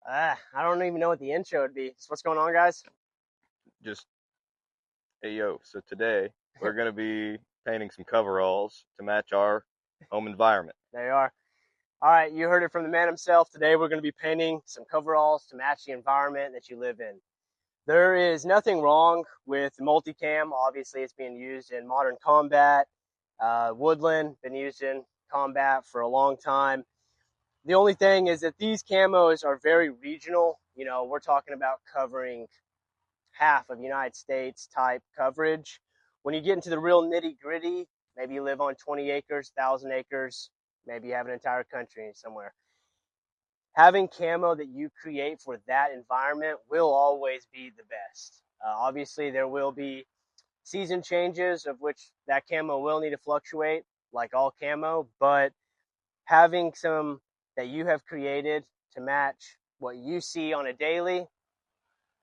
I don't even know what the intro would be. So what's going on, guys? Just hey yo. So today we're gonna be painting some coveralls to match our home environment. There you are. All right, you heard it from the man himself. Today we're going to be painting some coveralls to match the environment that you live in. There is nothing wrong with multicam. Obviously, it's being used in modern combat. Woodland, been used in combat for a long time. The only thing is that these camos are very regional. You know, we're talking about covering half of United States type coverage. When you get into the real nitty gritty, maybe you live on 20 acres, 1,000 acres, maybe you have an entire country somewhere. Having camo that you create for that environment will always be the best. Obviously, there will be season changes of which that camo will need to fluctuate, like all camo, but having some that you have created to match what you see on a daily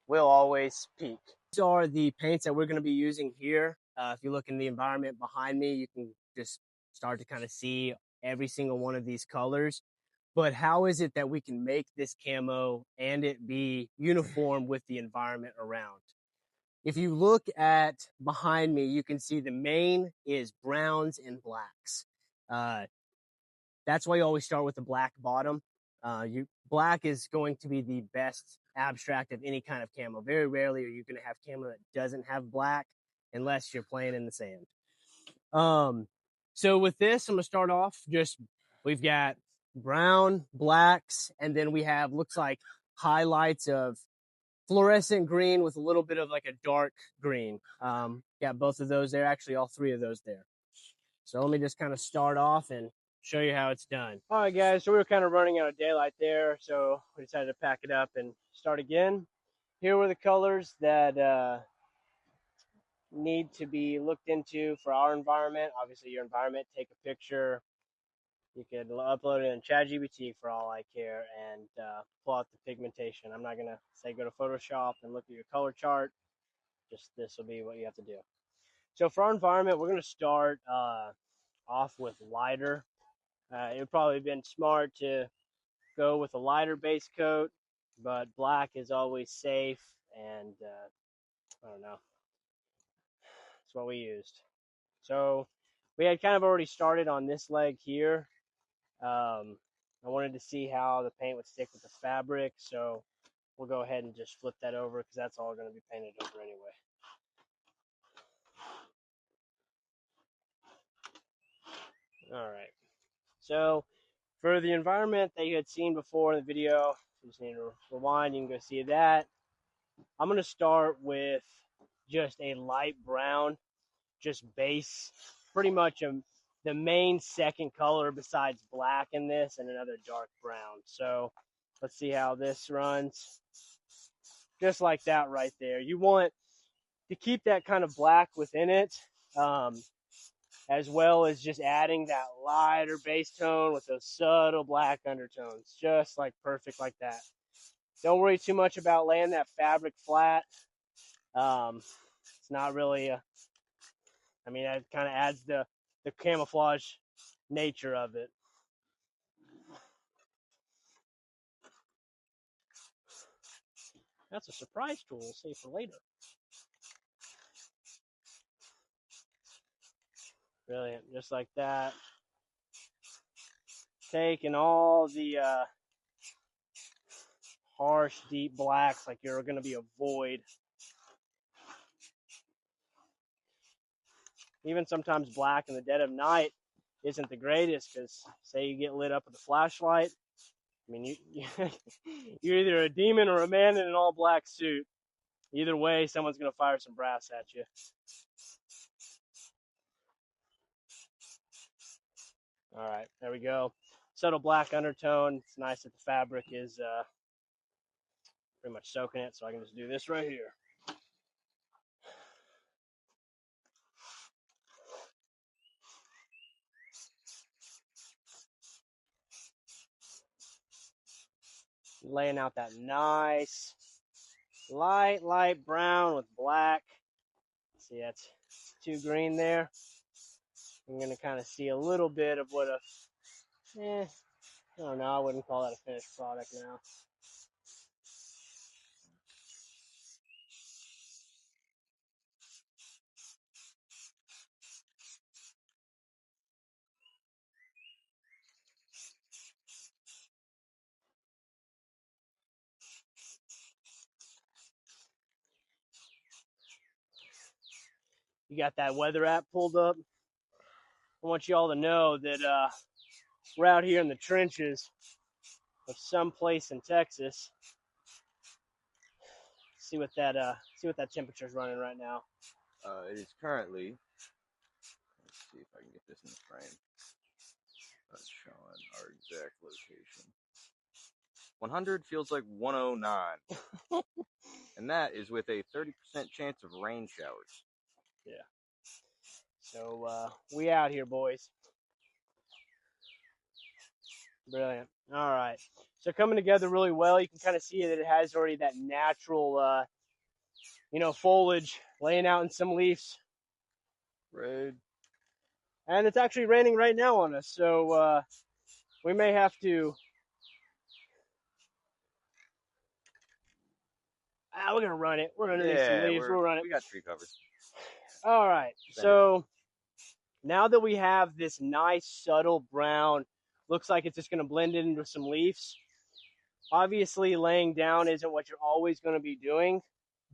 will always peak. These are the paints that we're going to be using here. If you look in the environment behind me, you can just start to kind of see every single one of these colors. But how is it that we can make this camo and it be uniform with the environment around? If you look at behind me, you can see the main is browns and blacks. That's why you always start with the black bottom. Black is going to be the best abstract of any kind of camo. Very rarely are you going to have camo that doesn't have black unless you're playing in the sand. So with this, I'm going to start off we've got brown, blacks, and then we have, looks like highlights of fluorescent green with a little bit of like a dark green. Got both of those there, actually all three of those there. So let me just kind of start off and show you how it's done. All right, guys, so we were kind of running out of daylight there, so we decided to pack it up and start again. Here were the colors that need to be looked into for our environment. Obviously, your environment, take a picture. You could upload it in ChatGPT for all I care and pull out the pigmentation. I'm not going to say go to Photoshop and look at your color chart. Just this will be what you have to do. So for our environment, we're going to start off with lighter. It would probably have been smart to go with a lighter base coat, but black is always safe, and I don't know. That's what we used. So we had kind of already started on this leg here. I wanted to see how the paint would stick with the fabric, so we'll go ahead and just flip that over because that's all going to be painted over anyway. All right. So for the environment that you had seen before in the video, you just need to rewind, you can go see that. I'm going to start with just a light brown, just base, pretty much the main second color besides black in this, and another dark brown. So let's see how this runs. Just like that right there. You want to keep that kind of black within it, as well as just adding that lighter base tone with those subtle black undertones, just like perfect like that. Don't worry too much about laying that fabric flat. It's not really it kind of adds the camouflage nature of it. That's a surprise tool. We'll save for later. Brilliant. Just like that. Taking all the harsh, deep blacks like you're going to be a void. Even sometimes black in the dead of night isn't the greatest because, say, you get lit up with a flashlight. I mean, you're either a demon or a man in an all-black suit. Either way, someone's going to fire some brass at you. All right, there we go. Subtle black undertone. It's nice that the fabric is pretty much soaking it, so I can just do this right here. Laying out that nice light brown with black. See, that's too green there. I'm going to kind of see a little bit of what I don't know, I wouldn't call that a finished product now. You got that weather app pulled up. I want you all to know that we're out here in the trenches of some place in Texas. See what that temperature is running right now. It is currently, let's see if I can get this in the frame. That's showing our exact location. 100 feels like 109. And that is with a 30% chance of rain showers. Yeah. So we out here, boys. Brilliant. All right. So coming together really well. You can kind of see that it has already that natural, foliage laying out in some leaves. Red. And it's actually raining right now on us. So we may have to. We're going to run it. We're underneath some leaves. We'll run it. We got tree cover. All right. So now that we have this nice, subtle brown, looks like it's just going to blend it into some leaves. Obviously, laying down isn't what you're always going to be doing,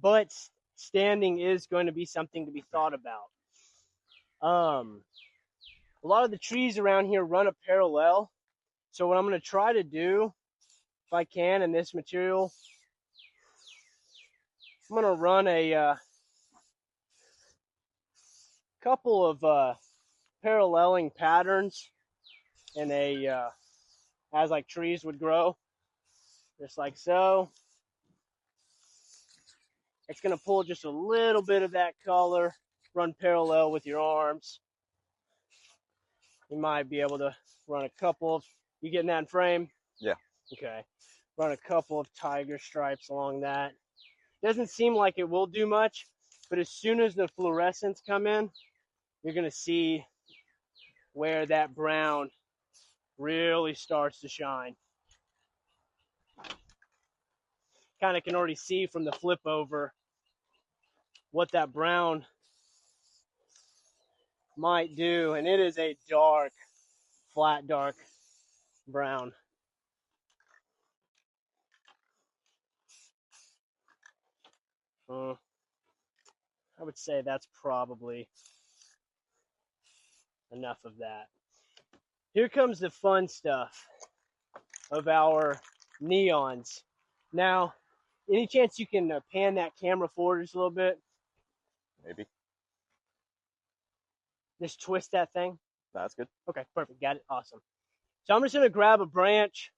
but standing is going to be something to be thought about. A lot of the trees around here run a parallel. So what I'm going to try to do, if I can, in this material, I'm going to run a couple of paralleling patterns in as like trees would grow, just like so. It's going to pull just a little bit of that color, run parallel with your arms. You might be able to run a couple of, you getting that in frame? Yeah. Okay. Run a couple of tiger stripes along that. Doesn't seem like it will do much, but as soon as the fluorescents come in, you're going to see where that brown really starts to shine. Kind of can already see from the flip over what that brown might do, and it is a dark, flat dark brown. I would say that's probably enough of that. Here comes the fun stuff of our neons. Now, any chance you can pan that camera forward just a little bit? Maybe. Just twist that thing? That's good. Okay, perfect. Got it. Awesome. So I'm just going to grab a branch.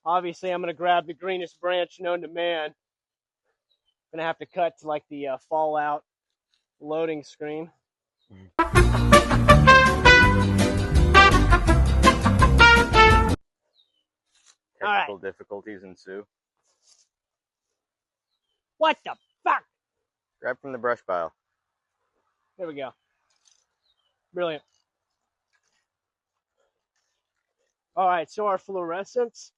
Obviously, I'm going to grab the greenest branch known to man. I'm going to have to cut to the Fallout loading screen. Technical difficulties ensue. What the fuck? Grab from the brush pile. There we go. Brilliant. All right, so our fluorescence,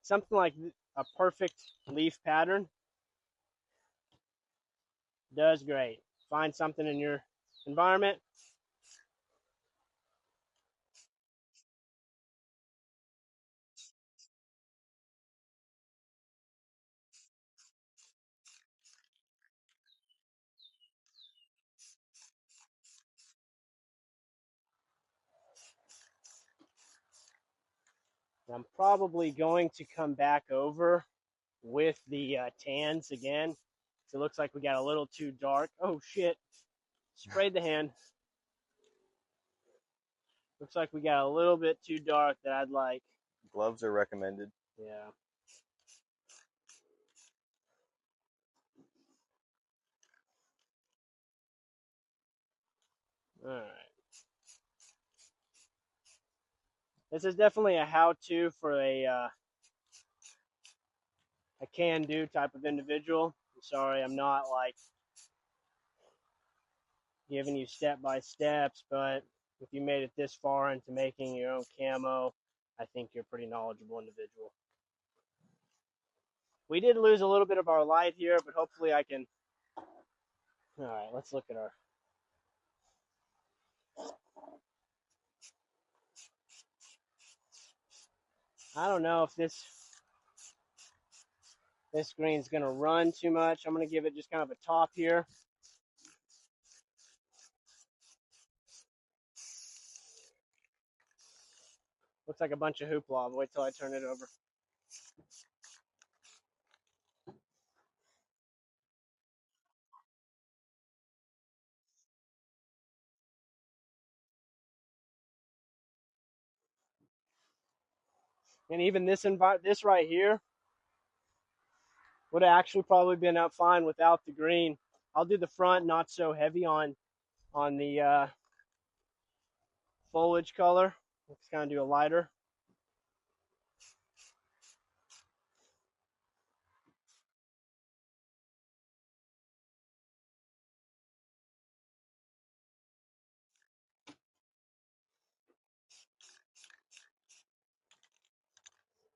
something like a perfect leaf pattern, does great. Find something in your environment. I'm probably going to come back over with the tans again. So it looks like we got a little too dark. Oh, shit. Sprayed the hand. Looks like we got a little bit too dark that I'd like. Gloves are recommended. Yeah. All right. This is definitely a how-to for a can-do type of individual. I'm sorry, I'm not giving you step-by-steps, but if you made it this far into making your own camo, I think you're a pretty knowledgeable individual. We did lose a little bit of our light here, but hopefully I can. All right, let's look at our. I don't know if this. This green's going to run too much. I'm going to give it just kind of a top here. Looks like a bunch of hoopla. I'll wait till I turn it over. And even this right here would have actually probably been up fine without the green. I'll do the front not so heavy on the foliage color. Let's kind of do a lighter.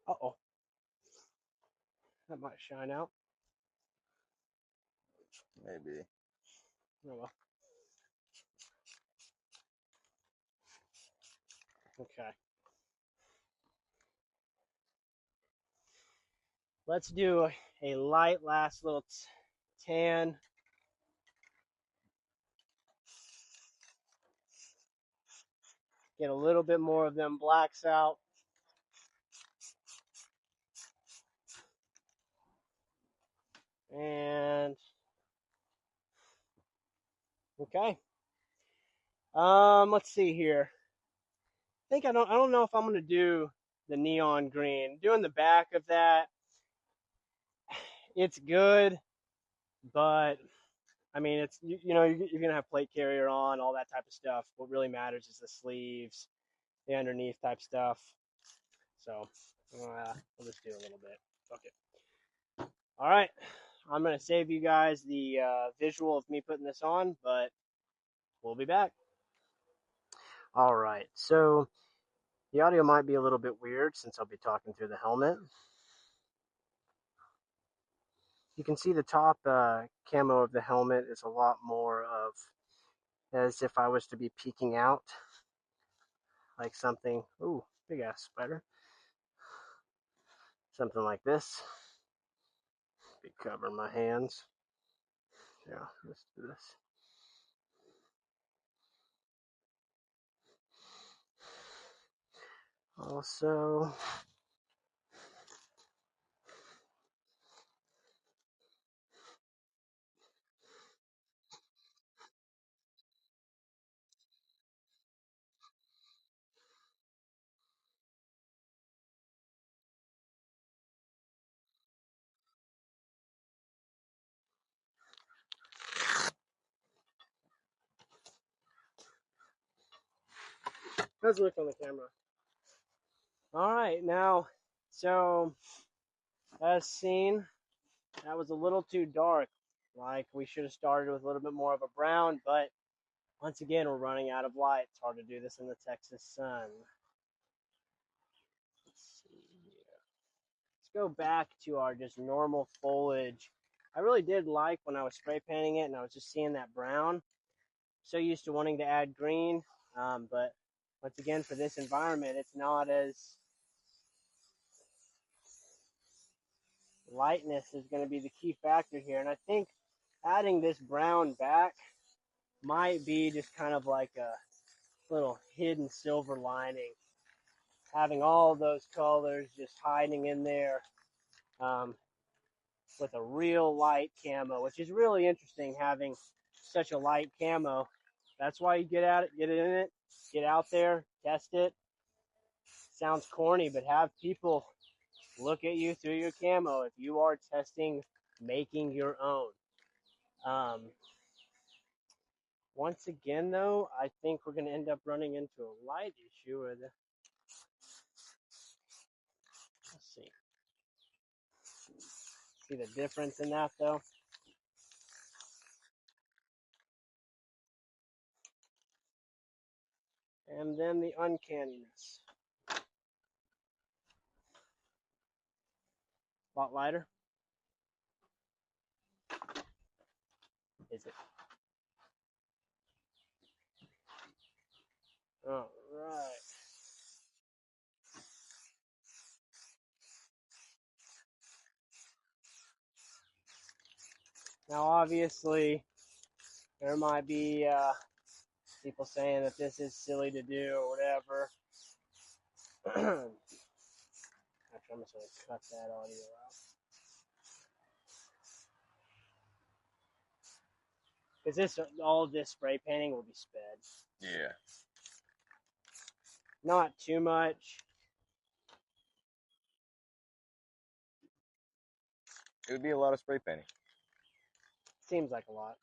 Uh-oh. That might shine out. Maybe. Oh well. Okay. Let's do a light last little tan. Get a little bit more of them blacks out. And okay. Let's see here. I don't know if I'm gonna do the neon green. Doing the back of that, it's good, but I mean, it's you're gonna have plate carrier on all that type of stuff. What really matters is the sleeves, the underneath type stuff. So we'll just do a little bit. Okay. All right. I'm gonna save you guys the visual of me putting this on, but we'll be back. All right. So the audio might be a little bit weird since I'll be talking through the helmet. You can see the top camo of the helmet is a lot more of as if I was to be peeking out like something. Ooh, big ass spider. Something like this. Be covering my hands. Yeah, let's do this. Also, let's look on the camera. All right, now, so as seen, that was a little too dark. Like we should have started with a little bit more of a brown, but once again, we're running out of light. It's hard to do this in the Texas sun. Let's see here. Let's go back to our just normal foliage. I really did like when I was spray painting it and I was just seeing that brown. So used to wanting to add green, but once again, for this environment, it's not as lightness is going to be the key factor here. And I think adding this brown back might be just kind of like a little hidden silver lining, having all those colors just hiding in there um, with a real light camo, which is really interesting having such a light camo. That's why you get at it, get it in it, get out there, test it. Sounds corny, but have people look at you through your camo if you are testing making your own. Um, Once again, though, I think we're going to end up running into a light issue with. Let's see. See the difference in that, though? And then the uncanniness. A lot lighter. Is it? All right. Now, obviously, there might be people saying that this is silly to do or whatever. Actually, I'm just going to cut that audio out. Because all of this spray painting will be sped. Yeah. Not too much. It would be a lot of spray painting. Seems like a lot.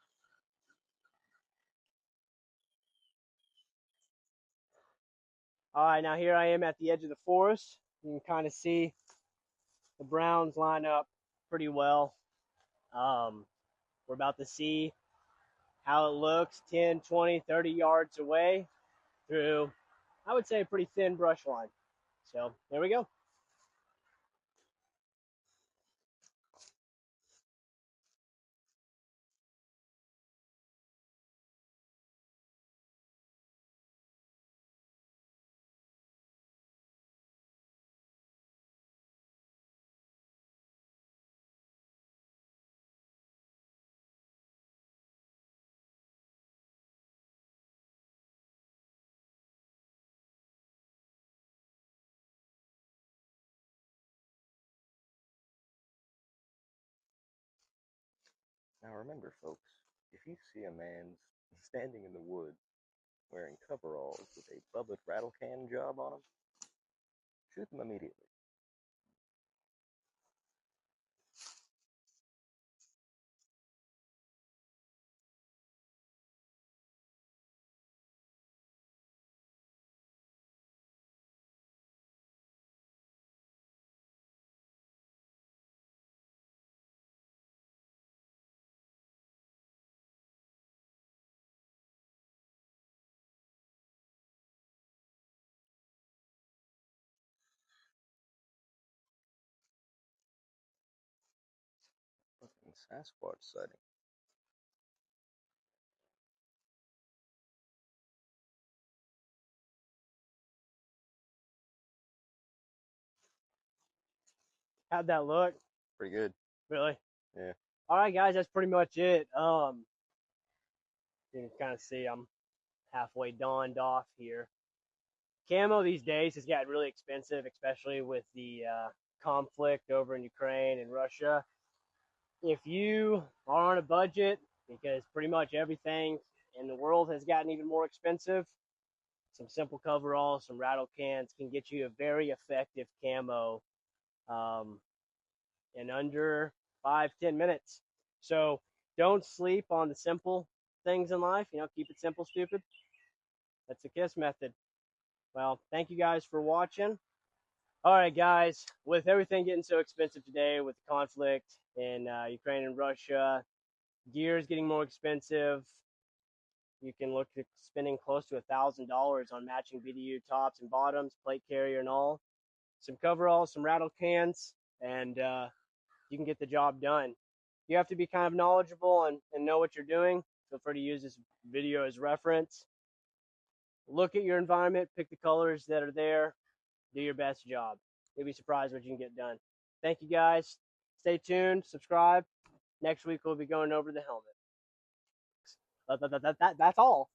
All right, now here I am at the edge of the forest. You can kind of see the browns line up pretty well. We're about to see how it looks 10, 20, 30 yards away through, I would say, a pretty thin brush line. So there we go. Now remember, folks, if you see a man standing in the woods wearing coveralls with a bubblet rattle can job on him, shoot them immediately. Fucking Sasquatch sighting. How'd that look? Pretty good. Really? Yeah. All right, guys, that's pretty much it. You can kind of see I'm halfway dawned off here. Camo these days has gotten really expensive, especially with the conflict over in Ukraine and Russia. If you are on a budget, because pretty much everything in the world has gotten even more expensive, some simple coveralls, some rattle cans can get you a very effective camo um, in under 5-10 minutes. So don't sleep on the simple things in life. Keep it simple, stupid. That's the KISS method. Well, thank you guys for watching. All right, guys, with everything getting so expensive today with the conflict in Ukraine and Russia, gear is getting more expensive. You can look at spending close to $1,000 on matching BDU tops and bottoms, plate carrier and all. Some coveralls, some rattle cans, and you can get the job done. You have to be kind of knowledgeable and know what you're doing. Feel free to use this video as reference. Look at your environment, pick the colors that are there, do your best job. You'll be surprised what you can get done. Thank you, guys. Stay tuned, subscribe. Next week, we'll be going over the helmet. That's all.